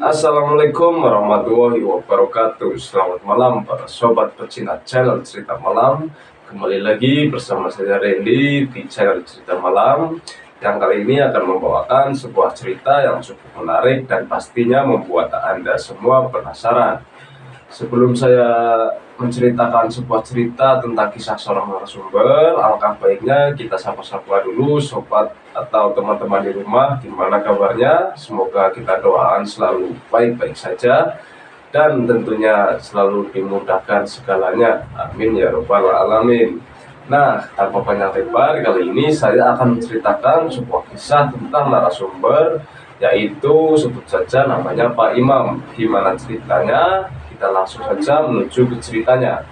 Assalamualaikum warahmatullahi wabarakatuh. Selamat malam para sobat pecinta channel cerita malam. Kembali lagi bersama saya Randy di channel cerita malam, yang kali ini akan membawakan sebuah cerita yang cukup menarik dan pastinya membuat Anda semua penasaran. Sebelum saya menceritakan sebuah cerita tentang kisah seorang narasumber, alangkah baiknya kita sapa-sapa dulu sobat atau teman-teman di rumah. Gimana kabarnya? Semoga kita doakan selalu baik-baik saja dan tentunya selalu dimudahkan segalanya. Amin ya robbal alamin. Nah, tanpa banyak lebar, kali ini saya akan menceritakan sebuah kisah tentang narasumber, yaitu sebut saja namanya Pak Imam. Gimana ceritanya? Kita langsung saja menuju ke ceritanya.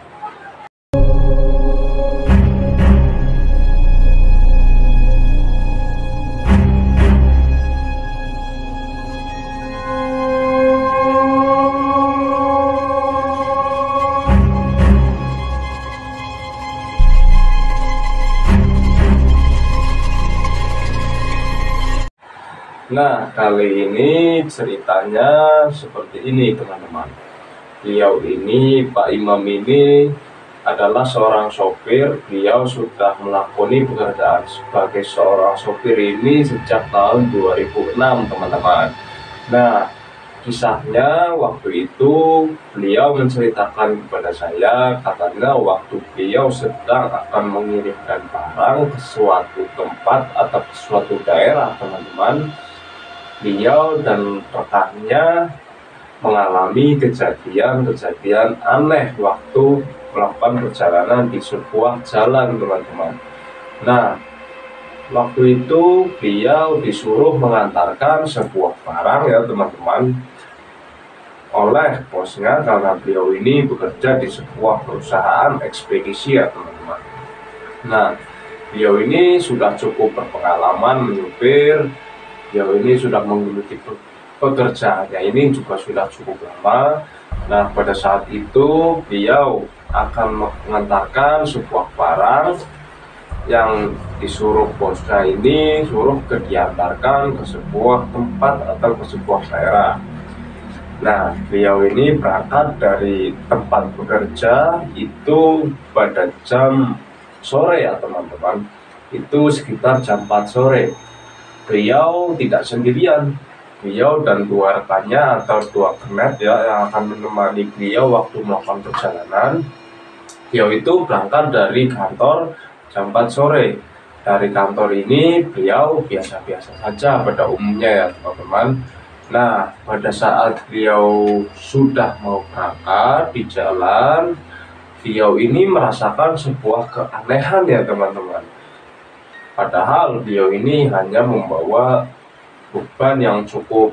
Nah, kali ini ceritanya seperti ini, teman-teman. Beliau ini, Pak Imam ini adalah seorang sopir. Beliau sudah melakoni pekerjaan sebagai seorang sopir ini sejak tahun 2006, teman-teman. Nah, kisahnya waktu itu beliau menceritakan kepada saya, katanya waktu beliau sedang akan mengirimkan barang ke suatu tempat atau ke suatu daerah, teman-teman. Beliau dan rekannya mengalami kejadian-kejadian aneh waktu melakukan perjalanan di sebuah jalan, teman-teman. Nah, waktu itu beliau disuruh mengantarkan sebuah barang ya, teman-teman, oleh bosnya, karena beliau ini bekerja di sebuah perusahaan ekspedisi ya, teman-teman. Nah, beliau ini sudah cukup berpengalaman menyupir. Beliau ini sudah menggeluti pekerjaannya ini juga sudah cukup lama. Nah, pada saat itu beliau akan mengantarkan sebuah barang yang disuruh bosnya ini diantarkan ke sebuah tempat atau ke sebuah daerah. Nah, beliau ini berangkat dari tempat bekerja itu pada jam sore ya, teman-teman. Itu sekitar jam 4 sore. Beliau tidak sendirian. Beliau dan dua rekannya atau dua kernet ya yang akan menemani beliau waktu melakukan perjalanan. Beliau itu berangkat dari kantor jam 4 sore. Dari kantor ini beliau biasa-biasa saja pada umumnya ya, teman-teman. Nah, pada saat beliau sudah mau berangkat di jalan, beliau ini merasakan sebuah keanehan ya, teman-teman. Padahal beliau ini hanya membawa beban yang cukup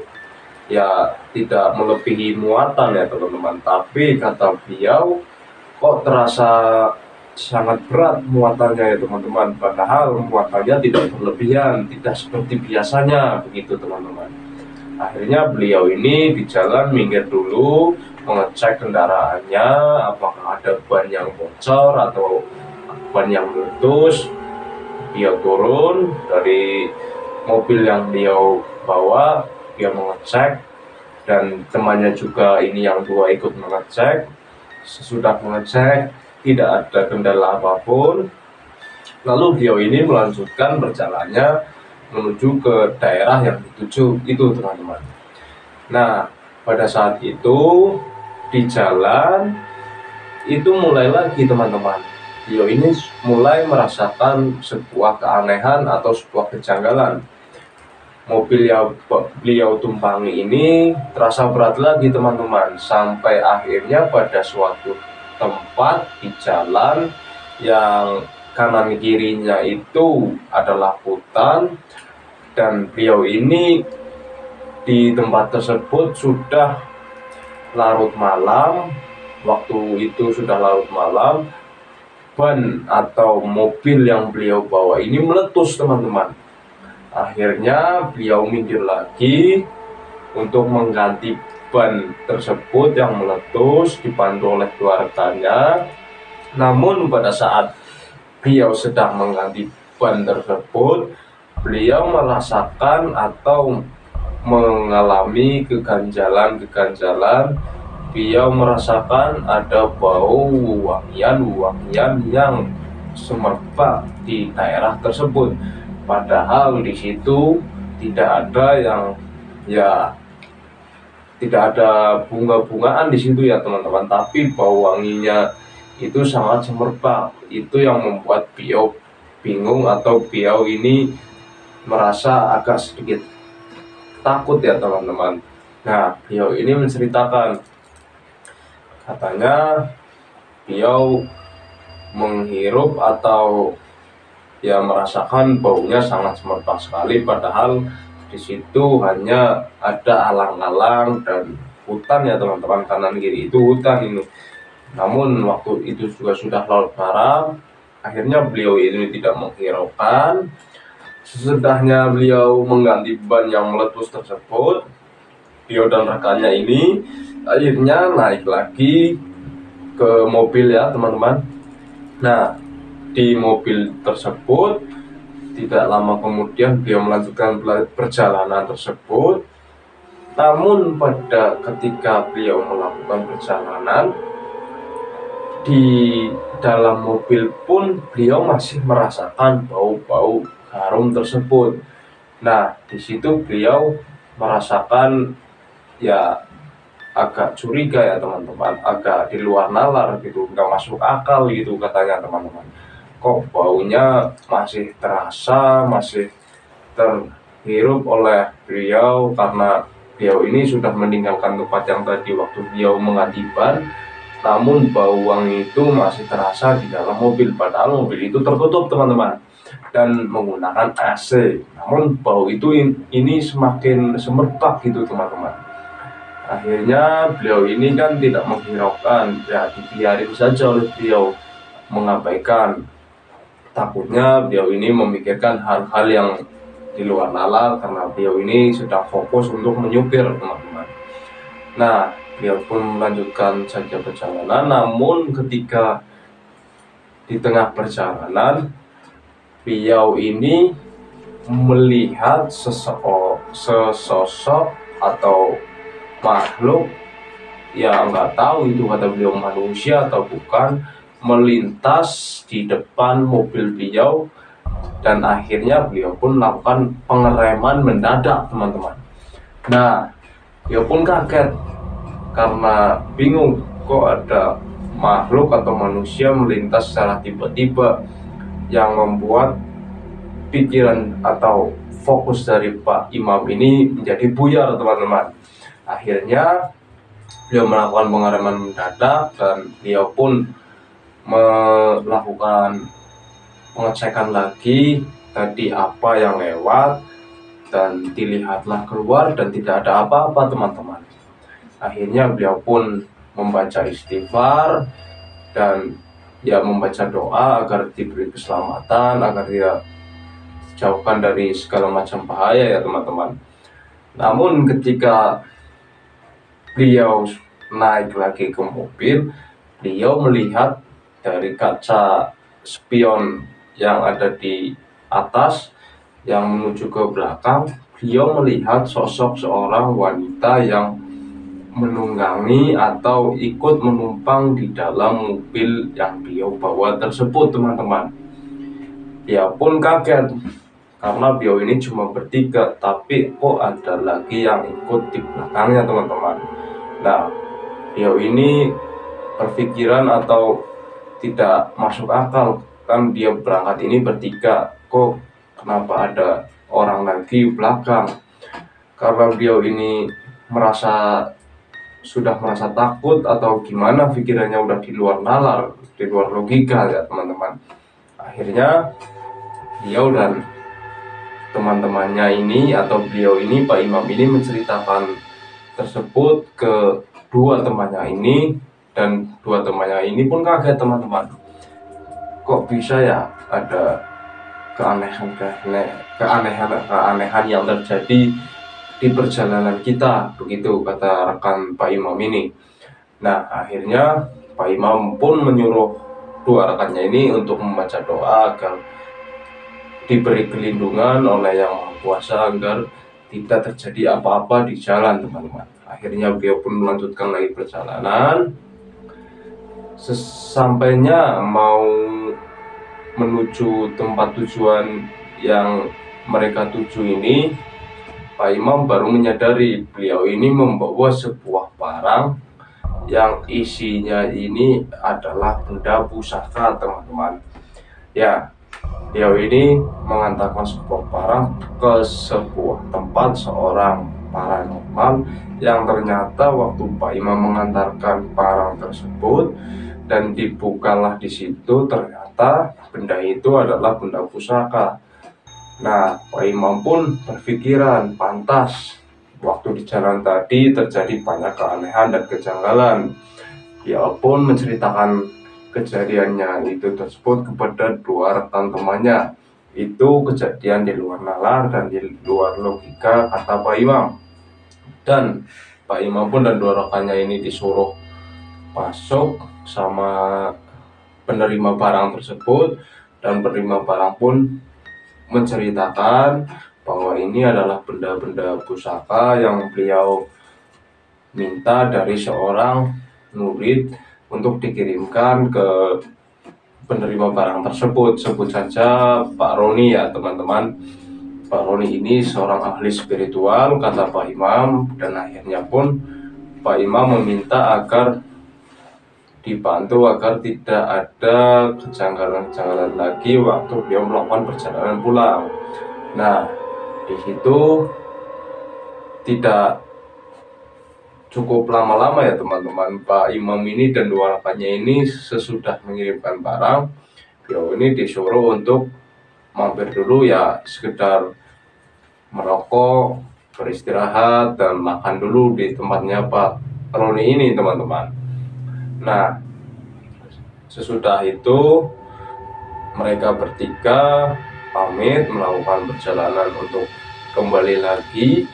ya, tidak melebihi muatan ya, teman-teman. Tapi kata beliau, kok terasa sangat berat muatannya ya, teman-teman. Padahal muatannya tidak berlebihan, tidak seperti biasanya begitu, teman-teman. Akhirnya beliau ini di jalan minggir dulu, mengecek kendaraannya apakah ada ban yang bocor atau ban yang meletus. Dia turun dari mobil yang beliau bawa, dia mengecek, dan temannya juga ini yang dua ikut mengecek. Sesudah mengecek tidak ada kendala apapun, lalu beliau ini melanjutkan perjalanannya menuju ke daerah yang dituju itu, teman-teman. Nah, pada saat itu di jalan itu mulai lagi, teman-teman. Beliau ini mulai merasakan sebuah keanehan atau sebuah kejanggalan. Mobil yang beliau tumpangi ini terasa berat lagi, teman-teman, sampai akhirnya pada suatu tempat di jalan yang kanan kirinya itu adalah hutan, dan beliau ini di tempat tersebut sudah larut malam. Waktu itu sudah larut malam. Ban atau mobil yang beliau bawa ini meletus, teman-teman. Akhirnya beliau minggir lagi untuk mengganti ban tersebut yang meletus, dibantu oleh dua rekannya. Namun pada saat beliau sedang mengganti ban tersebut, beliau merasakan atau mengalami keganjalan-keganjalan. Beliau merasakan ada bau wangian-wangian yang semerbak di daerah tersebut. Padahal di situ tidak ada yang tidak ada bunga-bungaan di situ ya teman-teman, tapi bau wanginya itu sangat semerbak. Itu yang membuat beliau bingung atau beliau ini merasa agak sedikit takut ya teman-teman. Nah, beliau ini menceritakan, katanya beliau menghirup atau merasakan baunya sangat semerbak sekali, padahal di situ hanya ada alang-alang dan hutan ya teman-teman, kanan kiri itu hutan ini. Namun waktu itu juga sudah larut malam, akhirnya beliau ini tidak menghiraukan. Sesudahnya beliau mengganti ban yang meletus tersebut, beliau dan rekannya ini akhirnya naik lagi ke mobil ya teman-teman. Nah, di mobil tersebut tidak lama kemudian beliau melanjutkan perjalanan tersebut. Namun pada ketika beliau melakukan perjalanan, di dalam mobil pun beliau masih merasakan bau-bau harum tersebut. Nah, di situ beliau merasakan agak curiga ya teman-teman, agak di luar nalar gitu, nggak masuk akal gitu katanya teman-teman. Kok baunya masih terasa, masih terhirup oleh beliau, karena beliau ini sudah meninggalkan tempat yang tadi waktu beliau mengganti ban, namun bau wangi itu masih terasa di dalam mobil, padahal mobil itu tertutup teman-teman dan menggunakan AC. Namun bau itu ini semakin semerbak gitu teman-teman. Akhirnya beliau ini kan tidak menghiraukan, ya dibiarin saja oleh beliau, mengabaikan. Takutnya beliau ini memikirkan hal-hal yang di luar nalar karena beliau ini sedang fokus untuk menyupir teman-teman. Nah, beliau pun melanjutkan saja perjalanan, namun ketika di tengah perjalanan beliau ini melihat sesosok atau makhluk yang nggak tahu itu kata beliau manusia atau bukan, melintas di depan mobil beliau, dan akhirnya beliau pun melakukan pengereman mendadak teman-teman. Nah, beliau pun kaget karena bingung kok ada makhluk atau manusia melintas secara tiba-tiba, yang membuat pikiran atau fokus dari Pak Imam ini menjadi buyar teman-teman. Akhirnya beliau melakukan pengereman mendadak dan beliau pun melakukan pengecekan lagi tadi apa yang lewat, dan dilihatlah keluar dan tidak ada apa-apa teman-teman. Akhirnya beliau pun membaca istighfar dan membaca doa agar diberi keselamatan, agar dia dijauhkan dari segala macam bahaya ya teman-teman. Namun ketika beliau naik lagi ke mobil, beliau melihat dari kaca spion yang ada di atas yang menuju ke belakang, beliau melihat sosok seorang wanita yang menunggangi atau ikut menumpang di dalam mobil yang beliau bawa tersebut teman-teman. Dia pun kaget karena beliau ini cuma bertiga, tapi kok ada lagi yang ikut di belakangnya teman-teman. Nah, beliau ini berpikiran atau tidak masuk akal, kan dia berangkat ini bertiga, kok kenapa ada orang lagi belakang. Karena beliau ini sudah merasa takut atau gimana, pikirannya udah di luar nalar, di luar logika ya teman-teman. Akhirnya beliau dan teman-temannya ini atau beliau ini, Pak Imam ini, menceritakan tersebut ke dua temannya ini, dan dua temannya ini pun kaget teman-teman. Kok bisa ya ada keanehan yang terjadi di perjalanan kita, begitu kata rekan Pak Imam ini. Nah, akhirnya Pak Imam pun menyuruh dua rekannya ini untuk membaca doa agar diberi kelindungan oleh Yang Maha Kuasa, agar tidak terjadi apa-apa di jalan, teman-teman. Akhirnya beliau pun melanjutkan lagi perjalanan. Sesampainya mau menuju tempat tujuan yang mereka tuju ini, Pak Imam baru menyadari beliau ini membawa sebuah barang yang isinya ini adalah benda pusaka, teman-teman. Ya, beliau ini mengantarkan sebuah barang ke sebuah tempat seorang paranormal yang ternyata waktu Pak Imam mengantarkan barang tersebut dan dibukalah di situ, ternyata benda itu adalah benda pusaka. Nah, Pak Imam pun berpikiran, pantas waktu di jalan tadi terjadi banyak keanehan dan kejanggalan. Dia pun menceritakan kejadiannya itu tersebut kepada dua rekan temannya. Itu kejadian di luar nalar dan di luar logika, kata Pak Imam. Dan Pak Imam pun dan dua rekannya ini disuruh masuk sama penerima barang tersebut, dan penerima barang pun menceritakan bahwa ini adalah benda-benda pusaka yang beliau minta dari seorang murid untuk dikirimkan ke penerima barang tersebut. Sebut saja Pak Roni ya, teman-teman. Pak Roni ini seorang ahli spiritual, kata Pak Imam, dan akhirnya pun Pak Imam meminta agar dibantu agar tidak ada kejanggalan-kejanggalan lagi waktu beliau melakukan perjalanan pulang. Nah, di situ tidak cukup lama-lama ya, teman-teman. Pak Imam ini dan dua rekannya ini sesudah mengirimkan barang, beliau ini disuruh untuk mampir dulu ya, sekedar merokok, beristirahat, dan makan dulu di tempatnya Pak Roni ini, teman-teman. Nah, sesudah itu mereka bertiga pamit melakukan perjalanan untuk kembali lagi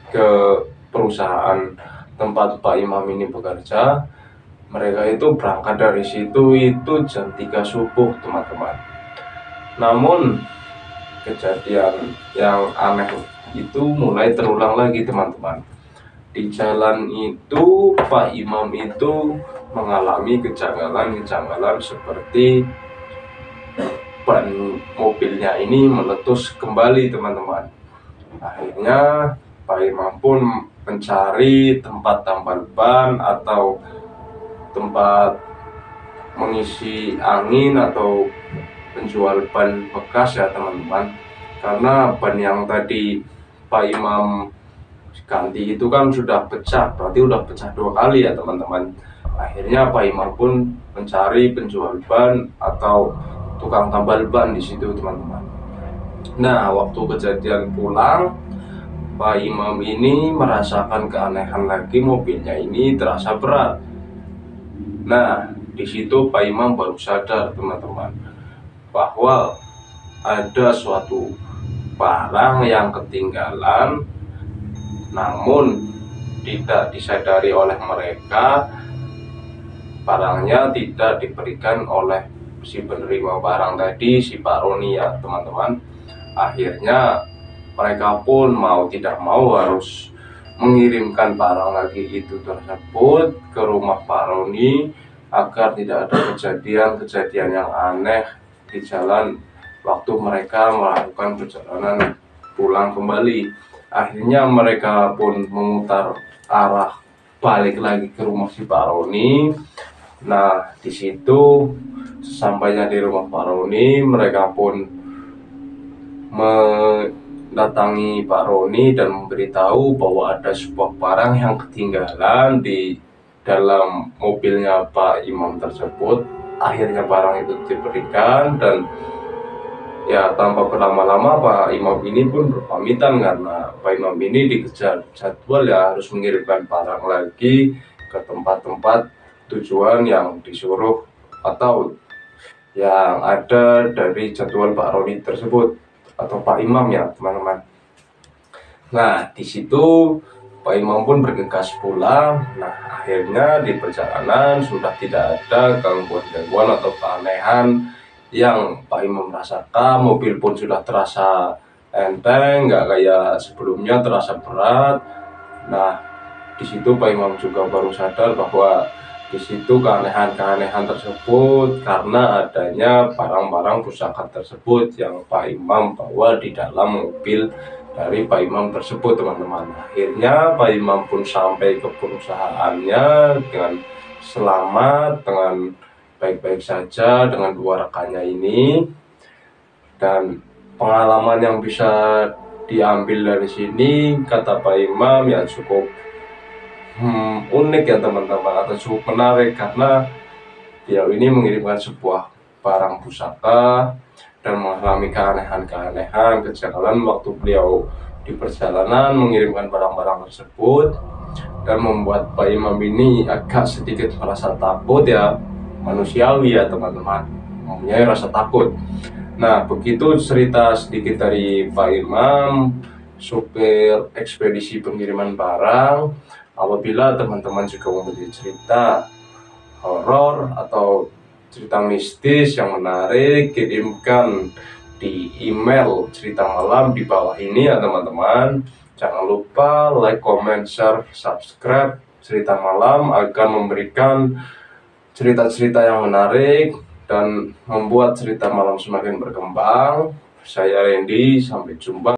ke perusahaan tempat Pak Imam ini bekerja. Mereka itu berangkat dari situ itu jam 3 subuh, teman-teman. Namun kejadian yang aneh itu mulai terulang lagi, teman-teman. Di jalan itu Pak Imam itu mengalami kejanggalan-kejanggalan seperti ban mobilnya ini meletus kembali, teman-teman. Akhirnya Pak Imam pun mencari tempat tambal ban atau tempat mengisi angin atau penjual ban bekas ya, teman-teman. Karena ban yang tadi Pak Imam ganti itu kan sudah pecah, berarti udah pecah 2 kali ya, teman-teman. Akhirnya Pak Imam pun mencari penjual ban atau tukang tambal ban di situ, teman-teman. Nah, waktu kejadian pulang, Pak Imam ini merasakan keanehan lagi, mobilnya ini terasa berat. Nah, di situ Pak Imam baru sadar, teman-teman, bahwa ada suatu barang yang ketinggalan, namun tidak disadari oleh mereka. Barangnya tidak diberikan oleh si penerima barang tadi, si Pak Roni ya, teman-teman. Akhirnya mereka pun mau tidak mau harus mengirimkan barang lagi itu tersebut ke rumah Pak Roni agar tidak ada kejadian-kejadian yang aneh di jalan waktu mereka melakukan perjalanan pulang kembali. Akhirnya mereka pun memutar arah balik lagi ke rumah si Pak Roni. Nah, di situ sesampainya di rumah Pak Roni, mereka pun mendatangi Pak Roni dan memberitahu bahwa ada sebuah barang yang ketinggalan di dalam mobilnya Pak Imam tersebut. Akhirnya barang itu diberikan, dan ya tanpa berlama-lama Pak Imam ini pun berpamitan karena Pak Imam ini dikejar jadwal ya, harus mengirimkan barang lagi ke tempat-tempat tujuan yang disuruh atau yang ada dari jadwal Pak Roni tersebut atau Pak Imam ya, teman-teman. Nah, di situ Pak Imam pun bergegas pulang. Nah, akhirnya di perjalanan sudah tidak ada gangguan-gangguan atau keanehan yang Pak Imam rasakan. Mobil pun sudah terasa enteng, nggak kayak sebelumnya terasa berat. Nah, di situ Pak Imam juga baru sadar bahwa di situ keanehan-keanehan tersebut karena adanya barang-barang pusaka tersebut yang Pak Imam bawa di dalam mobil dari Pak Imam tersebut, teman-teman. Akhirnya Pak Imam pun sampai ke perusahaannya dengan selamat, dengan baik-baik saja dengan dua rekannya ini. Dan pengalaman yang bisa diambil dari sini, kata Pak Imam, ya cukup unik ya teman-teman, atau cukup menarik, karena beliau ini mengirimkan sebuah barang pusaka dan mengalami keanehan-keanehan kejanggalan waktu beliau di perjalanan mengirimkan barang-barang tersebut, dan membuat Pak Imam ini agak sedikit merasa takut, ya manusiawi ya teman-teman, mempunyai rasa takut. Nah, begitu cerita sedikit dari Pak Imam, supir ekspedisi pengiriman barang. Apabila teman-teman juga memiliki cerita horor atau cerita mistis yang menarik, kirimkan di email Cerita Malam di bawah ini ya teman-teman. Jangan lupa like, comment, share, subscribe Cerita Malam agar memberikan cerita-cerita yang menarik dan membuat cerita malam semakin berkembang. Saya Randy, sampai jumpa.